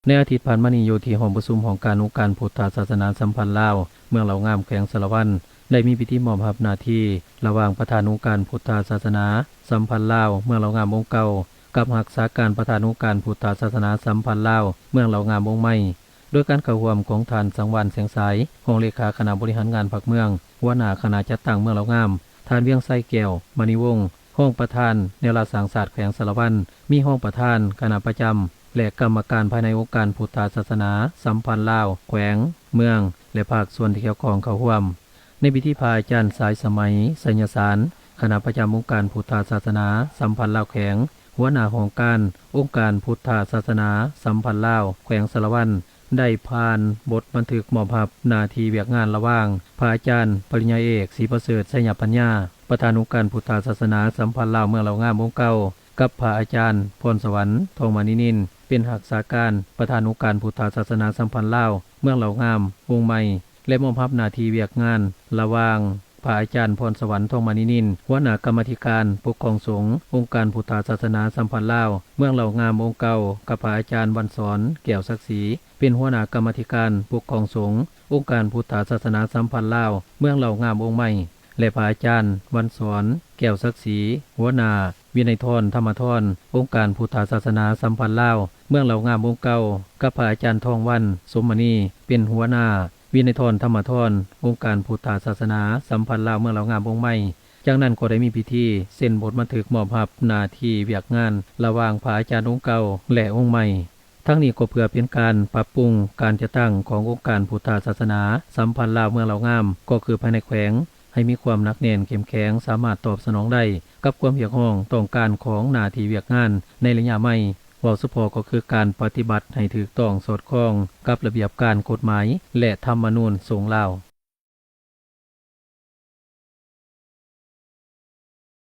ในอาทิตย์ผ่านมานี้อยู่ที่ห้องประชุมของการองค์การพุทธศาสนาสัมพันธ์ลาวเมืองเหล่างามแขวงสารวัตรได้มีพิธีมอบรับหน้าที่ระหว่างประธานองค์การพุทธศาสนาสัมพันธ์ลาวเมืองเหล่างามองค์เก่ากับรักษาการประธานองค์การพุทธศาสนาสัมพันธ์ลาวเมืองเหล่างามองค์ใหม่โดยการเข้าร่วมของท่านสังวรรณแสงสายรองเลขาคณะบริหารงานพรรคเมืองหัวหน้าคณะจัดตั้งเมืองเหล่างามท่านเวียงไส้แก้วมณีวงศ์ห้องประธานแนวราษฎรศาสตร์แขวงสารวัตรมีห้องประธานคณะประจำและกรรมการภายในองค์การพุทธศาสนาสัมพันธ์ลาวแขวงเมืองและภาคส่วนที่เกี่ยวข้องเข้าร่วมในพิธีพระอาจารย์สายสมัยสัญญสารคณะประจำองค์การพุทธศาสนาสัมพันธ์ลาวแขวงหัวหน้าของการองค์การพุทธศาสนาสัมพันธ์ลาวแขวงสารวัตรได้ผ่านบทบันทึกมอบรับหน้าที่เวียกงานระหว่างพระอาจารย์ปริญญาเอกศรีประเสริฐไสยปัญญาประธานองค์การพุทธศาสนาสัมพันธ์ลาวเมืองเหล่างามองค์เก่ากับพระอาจารย์พรสวรรค์ทองมานินินเป็นรักษาการประธานองค์การพุทธศาสนาสัมพันธ์ลาวเมืองเหล่างามวงใหม่และมอบรับหน้าที่เวียกงานระหว่างพระอาจารย์พรสวรรค์ทองมานินินหัวหน้ากรรมาธิการปกครองสงฆ์องค์การพุทธศาสนาสัมพันธ์ลาวเมืองเหล่างามองค์เก่ากับพระอาจารย์วันสอนแก้วศักดิ์ศรีเป็นหัวหน้ากรรมาธิการปกครองสงฆ์องค์การพุทธศาสนาสัมพันธ์ลาวเมืองเหล่างามองค์ใหม่และพระอาจารย์วันสอนแก้วศักดิ์ศรีหัวหน้าวินัยทรธรรมทรองค์การพุทธศาสนาสัมพันธ์ลาวเมืองเหล่างามองค์เก่ากับพระอาจารย์ทองวันสมมณีเป็นหัวหน้าวินัยทรธรรมทรองค์การพุทธศาสนาสัมพันธ์ลาวเมืองเหล่างามองค์ใหม่จากนั้นก็ได้มีพิธีเซ็นบทบันทึกมอบรับหน้าที่เวียกงานระหว่างพระอาจารย์องค์เก่าและองค์ใหม่ทั้งนี้ก็เพื่อเป็นการปรับปรุงการจัดตั้งขององค์การพุทธศาสนาสัมพันธ์ลาวเมืองเหล่างามก็คือภายในแขวงให้มีความหนักแน่นเข้มแข็งสามารถตอบสนองได้กับความเรียกร้องต้องการของหน้าที่เวียกงานในระยะใหม่เว้าสุพอก็คือการปฏิบัติให้ถูกต้องสอดคล้องกับระเบียบการกฎหมายและธรรมนูญสงฆ์ลาว